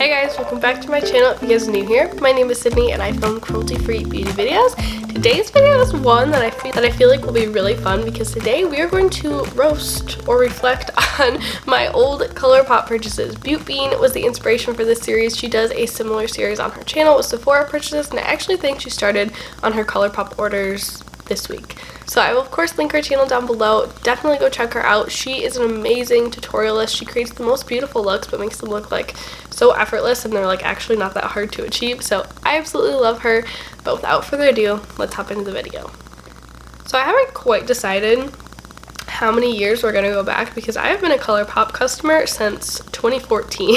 Hey guys, welcome back to my channel. If you guys are new here, my name is Sydney and I film cruelty-free beauty videos. Today's video is one that I feel like will be really fun because today we are going to roast or reflect on my old Colourpop purchases. Beautbean was the inspiration for this series. She does a similar series on her channel with Sephora purchases, and I actually think she started on her Colourpop orders this week. So I will of course link her channel down below. Definitely go check her out. She is an amazing tutorialist. She creates the most beautiful looks but makes them look like so effortless, and they're like actually not that hard to achieve. So I absolutely love her. But without further ado, let's hop into the video. So I haven't quite decided how many years we're gonna go back because I have been a Colourpop customer since 2014.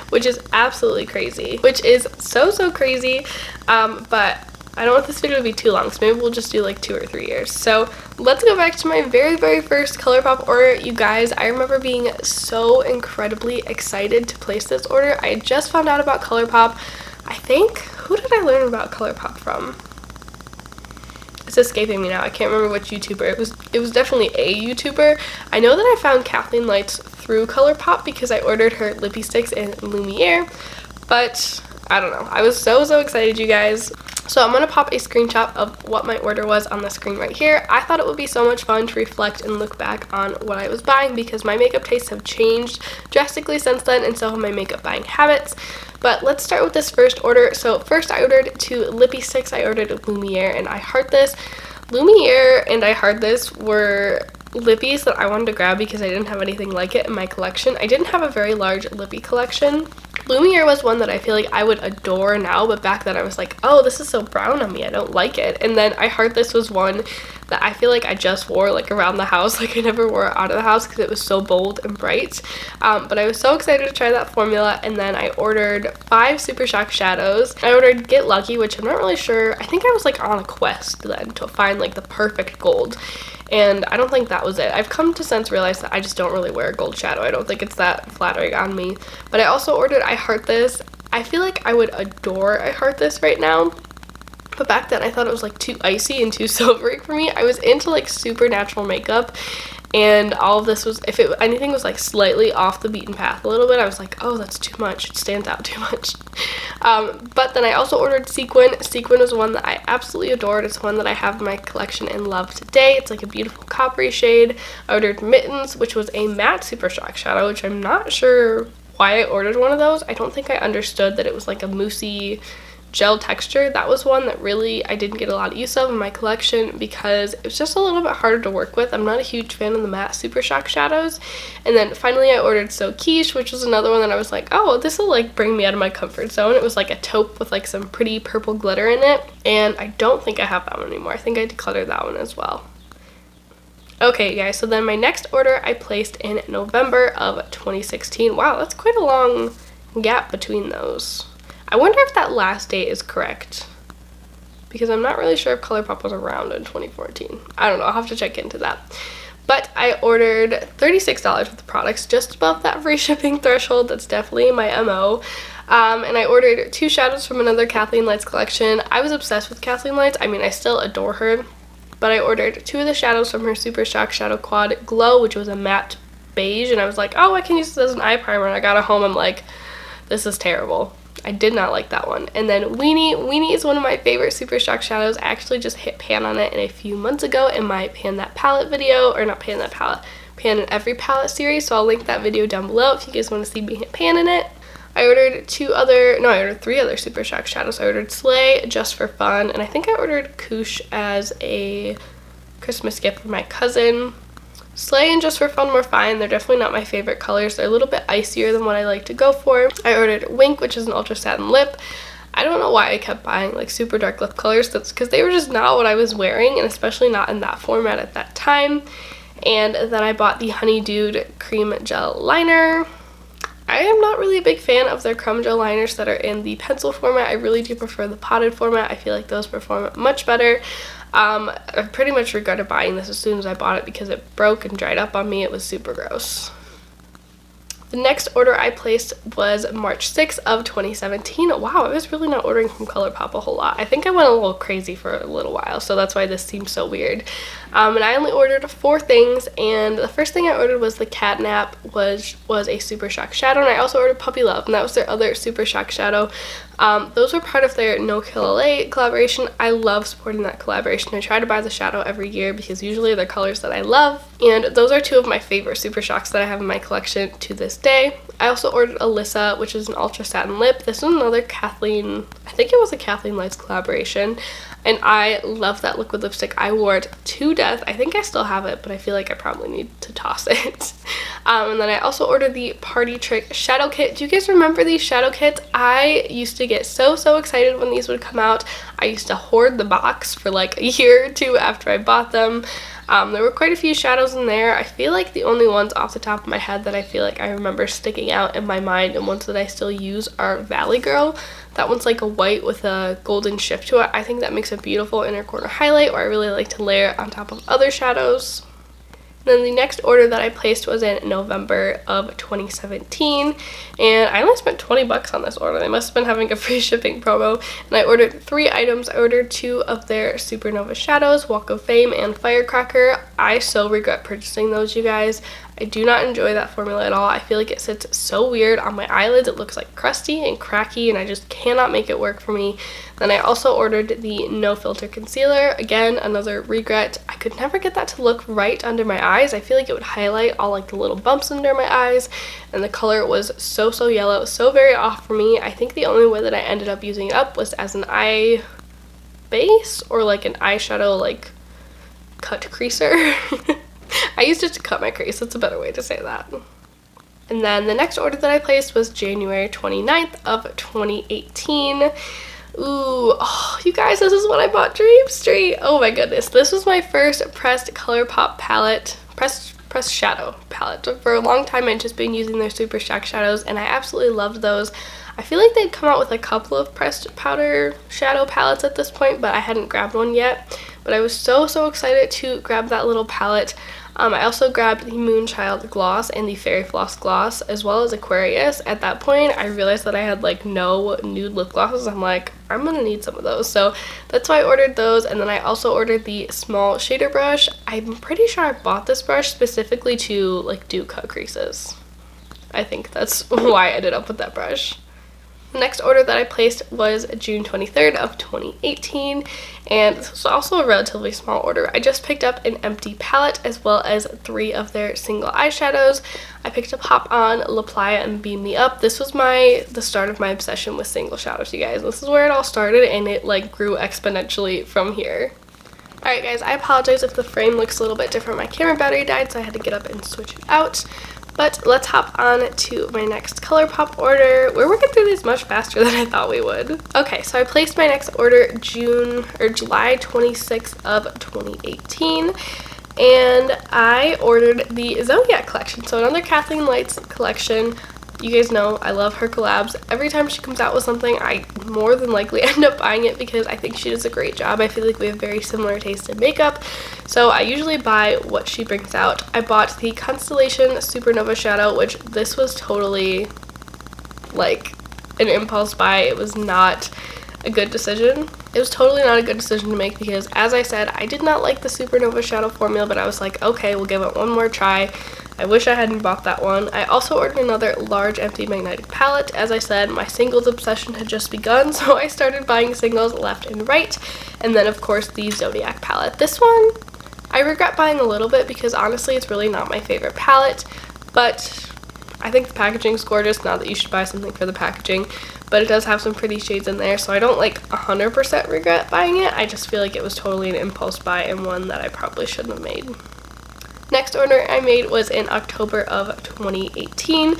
Which is absolutely crazy. Which is so crazy. But I don't want this video to be too long, so maybe we'll just do like 2 or 3 years. So let's go back to my very first Colourpop order. You guys, I remember being so incredibly excited to place this order. I had just found out about Colourpop. I think, who did I learn about Colourpop from? It's escaping me now. I can't remember which YouTuber. It was definitely a YouTuber. I know that I found Kathleen Lights through Colourpop because I ordered her lippy sticks in Lumiere, but I don't know. I was so excited, you guys. So I'm going to pop a screenshot of what my order was on the screen right here. I thought it would be so much fun to reflect and look back on what I was buying because my makeup tastes have changed drastically since then, and so have my makeup buying habits. But let's start with this first order. So first I ordered 2 lippy sticks. I ordered Lumiere and I Heart This. Lumiere and I Heart This were lippies that I wanted to grab because I didn't have anything like it in my collection. I didn't have a very large lippy collection. Lumiere was one that I feel like I would adore now, but back then I was like, oh, this is so brown on me, I don't like it. And then I Heart This was one that I feel like I just wore like around the house. Like I never wore it out of the house because it was so bold and bright. But I was so excited to try that formula. And then I ordered 5 Super Shock shadows. I ordered Get Lucky, which I'm not really sure. I think I was like on a quest then to find like the perfect gold. And I don't think that was it. I've come to since realize that I just don't really wear a gold shadow. I don't think it's that flattering on me. But I also ordered I Heart This. I feel like I would adore I Heart This right now. But back then I thought it was like too icy and too silvery for me. I was into like super natural makeup, and all of this was, if anything was like slightly off the beaten path a little bit, I was like, oh, that's too much. It stands out too much. But then I also ordered Sequin. Sequin was one that I absolutely adored. It's one that I have in my collection and love today. It's like a beautiful coppery shade. I ordered Mittens, which was a matte Super Shock shadow, which I'm not sure why I ordered one of those. I don't think I understood that it was like a moussey gel texture. That was one that really I didn't get a lot of use of in my collection because it was just a little bit harder to work with. I'm not a huge fan of the matte Super Shock shadows. And then finally I ordered So Quiche, which was another one that I was like, oh, this will like bring me out of my comfort zone. It was like a taupe with like some pretty purple glitter in it, and I don't think I have that one anymore. I think I decluttered that one as well. Okay guys, so then my next order I placed in November of 2016. Wow, that's quite a long gap between those. I wonder if that last date is correct because I'm not really sure if Colourpop was around in 2014. I don't know. I'll have to check into that. But I ordered $36 worth of products, just above that free shipping threshold. That's definitely my MO. And I ordered 2 shadows from another Kathleen Lights collection. I was obsessed with Kathleen Lights. I mean, I still adore her. But I ordered 2 of the shadows from her Super Shock Shadow Quad Glow, which was a matte beige. And I was like, oh, I can use this as an eye primer. And I got it home. I'm like, this is terrible. I did not like that one. And then Weenie. Weenie is one of my favorite Super Shock shadows. I actually just hit pan on it a few months ago in my Pan That Palette video, or not Pan That Palette, Pan in Every Palette series. So I'll link that video down below if you guys want to see me hit pan in it. I ordered 3 other Super Shock shadows. I ordered Slay just for fun, and I think I ordered Couche as a Christmas gift for my cousin. Slay and Just for Fun were fine. They're definitely not my favorite colors. They're a little bit icier than what I like to go for. I ordered Wink, which is an ultra satin lip. I don't know why I kept buying like super dark lip colors. That's because they were just not what I was wearing, and especially not in that format at that time. And then I bought the Honeydew Cream Gel Liner. I am not really a big fan of their crumb gel liners that are in the pencil format. I really do prefer the potted format. I feel like those perform much better. I pretty much regretted buying this as soon as I bought it because it broke and dried up on me. It was super gross. The next order I placed was March 6th of 2017. Wow, I was really not ordering from Colourpop a whole lot. I think I went a little crazy for a little while, so that's why this seems so weird. And I only ordered 4 things, and the first thing I ordered was the Catnap, was a Super Shock shadow, and I also ordered Puppy Love, and that was their other Super Shock shadow. Those were part of their No Kill LA collaboration. I love supporting that collaboration. I try to buy the shadow every year because usually they're colors that I love, and those are 2 of my favorite Super Shocks that I have in my collection to this day. I also ordered Alyssa, which is an Ultra Satin Lip. This is another Kathleen, I think it was a Kathleen Lights collaboration, and I love that liquid lipstick. I wore it to death. I think I still have it, but I feel like I probably need to toss it. And then I also ordered the Party Trick Shadow Kit. Do you guys remember these shadow kits? I used to get so excited when these would come out. I used to hoard the box for like a year or 2 after I bought them. There were quite a few shadows in there. I feel like the only ones off the top of my head that I feel like I remember sticking out in my mind and ones that I still use are Valley Girl. That one's like a white with a golden shift to it. I think that makes a beautiful inner corner highlight, or I really like to layer it on top of other shadows. Then the next order that I placed was in November of 2017, and I only spent 20 bucks on this order. They must have been having a free shipping promo, and I ordered 3 items. I ordered 2 of their Supernova shadows, Walk of Fame and Firecracker. I so regret purchasing those, you guys. I do not enjoy that formula at all. I feel like it sits so weird on my eyelids. It looks like crusty and cracky, and I just cannot make it work for me. Then I also ordered the No Filter Concealer. Again, another regret. I could never get that to look right under my eyes. I feel like it would highlight all like the little bumps under my eyes, and the color was so yellow, so very off for me. I think the only way that I ended up using it up was as an eye base, or like an eyeshadow like cut creaser. I used it to cut my crease. That's a better way to say that. And then the next order that I placed was January 29th of 2018. Ooh, oh, you guys, this is what I bought Dream Street. Oh my goodness. This was my first pressed Colourpop palette, pressed shadow palette. For a long time I'd just been using their Super Shock shadows, and I absolutely loved those. I feel like they'd come out with a couple of pressed powder shadow palettes at this point, but I hadn't grabbed one yet. But I was so excited to grab that little palette. I also grabbed the Moonchild gloss and the Fairy Floss gloss, as well as Aquarius. At that point, I realized that I had like no nude lip glosses. I'm like, I'm gonna need some of those. So that's why I ordered those. And then I also ordered the small shader brush. I'm pretty sure I bought this brush specifically to like do cut creases. I think that's why I ended up with that brush. The next order that I placed was June 23rd of 2018, and this was also a relatively small order. I just picked up an empty palette as well as 3 of their single eyeshadows. I picked up Hop On, La Playa, and Beam Me Up. This was the start of my obsession with single shadows, you guys. This is where it all started, and it like grew exponentially from here. Alright guys, I apologize if the frame looks a little bit different. My camera battery died, so I had to get up and switch it out. But let's hop on to my next Colourpop order. We're working through these much faster than I thought we would. Okay, so I placed my next order July 26th of 2018. And I ordered the Zodiac collection. So another Kathleen Lights collection. You guys know I love her collabs. Every time she comes out with something, I more than likely end up buying it because I think she does a great job. I feel like we have very similar taste in makeup, so I usually buy what she brings out. I bought the Constellation Supernova Shadow, which this was totally like an impulse buy. It was not a good decision. It was totally not a good decision to make because, as I said, I did not like the Supernova Shadow formula, but I was like, okay, we'll give it one more try. I wish I hadn't bought that one. I also ordered another large empty magnetic palette. As I said, my singles obsession had just begun, so I started buying singles left and right. And then, of course, the Zodiac palette. This one, I regret buying a little bit because, honestly, it's really not my favorite palette. But I think the packaging is gorgeous. Not that you should buy something for the packaging, but it does have some pretty shades in there, so I don't like 100% regret buying it. I just feel like it was totally an impulse buy and one that I probably shouldn't have made. Next order I made was in October of 2018,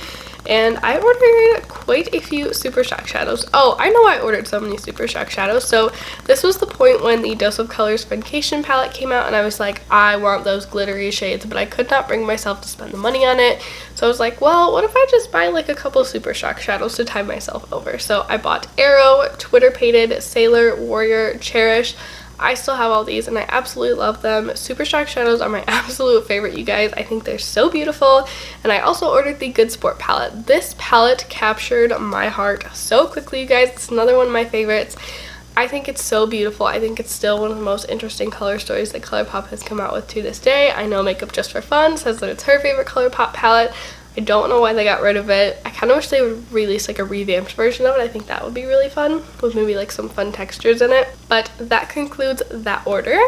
and I ordered quite a few Super Shock shadows. Oh, I know I ordered so many Super Shock shadows. So this was the point when the Dose of Colors Funcation palette came out, and I was like, I want those glittery shades, but I could not bring myself to spend the money on it. So I was like, well, what if I just buy like a couple Super Shock shadows to tide myself over? So I bought Arrow, Twitter Pated, Sailor, Warrior, Cherish. I still have all these and I absolutely love them. Super Shock shadows are my absolute favorite, you guys. I think they're so beautiful. And I also ordered the Good Sport palette. This palette captured my heart so quickly, you guys. It's another one of my favorites. I think it's so beautiful. I think it's still one of the most interesting color stories that Colourpop has come out with to this day. I know Makeup Just for Fun says that it's her favorite Colourpop palette. I don't know why they got rid of it. I kind of wish they would release like a revamped version of it. I think that would be really fun with maybe like some fun textures in it. But that concludes that order.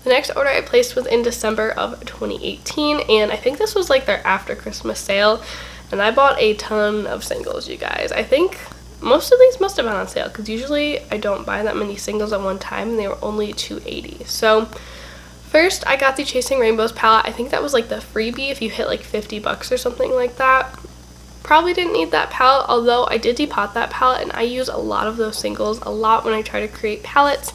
The next order I placed was in December of 2018, and I think this was like their after Christmas sale, and I bought a ton of singles, you guys. I think most of these must have been on sale because usually I don't buy that many singles at one time, and they were only $2.80. So first, I got the Chasing Rainbows palette. I think that was like the freebie if you hit like 50 bucks or something like that. Probably didn't need that palette, although I did depot that palette and I use a lot of those singles a lot when I try to create palettes.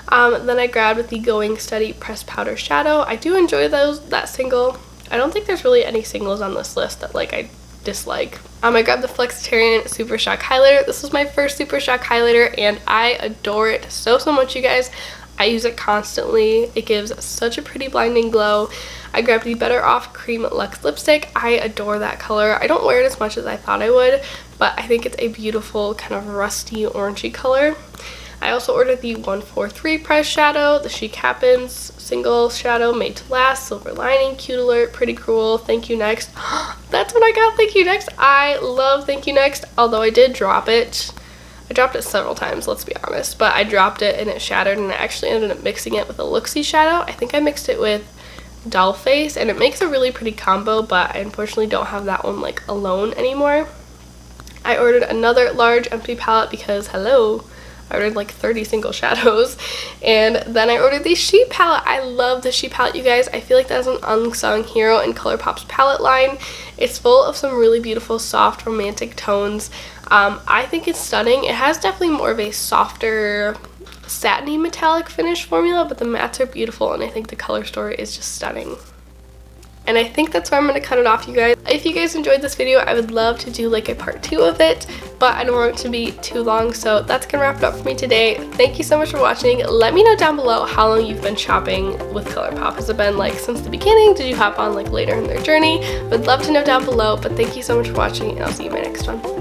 Then I grabbed the Going Steady Pressed Powder Shadow. I do enjoy that single. I don't think there's really any singles on this list that like I dislike. I grabbed the Flexitarian Super Shock Highlighter. This was my first Super Shock highlighter and I adore it so much, you guys. I use it constantly. It gives such a pretty blinding glow. I grabbed the Better Off Cream Luxe Lipstick. I adore that color. I don't wear it as much as I thought I would, but I think it's a beautiful kind of rusty orangey color. I also ordered the 143 Press Shadow, the Chic Happens Single Shadow Made to Last, Silver Lining, Cute Alert, Pretty Cruel, Thank You Next. That's what I got, Thank You Next. I love Thank You Next, although I did drop it. I dropped it several times, let's be honest, but I dropped it and it shattered, and I actually ended up mixing it with a Looksy shadow. I think I mixed it with Doll Face, and it makes a really pretty combo, but I unfortunately don't have that one like alone anymore. I ordered another large empty palette because, hello, I ordered like 30 single shadows. And then I ordered the She palette. I love the She palette, you guys. I feel like that's an unsung hero in Colourpop's palette line. It's full of some really beautiful, soft, romantic tones. I think it's stunning. It has definitely more of a softer, satiny metallic finish formula, but the mattes are beautiful, and I think the color story is just stunning. And I think that's where I'm going to cut it off, you guys. If you guys enjoyed this video, I would love to do like a part 2 of it, but I don't want it to be too long, so that's going to wrap it up for me today. Thank you so much for watching. Let me know down below how long you've been shopping with Colourpop. Has it been like since the beginning? Did you hop on like later in their journey? Would love to know down below, but thank you so much for watching, and I'll see you in my next one.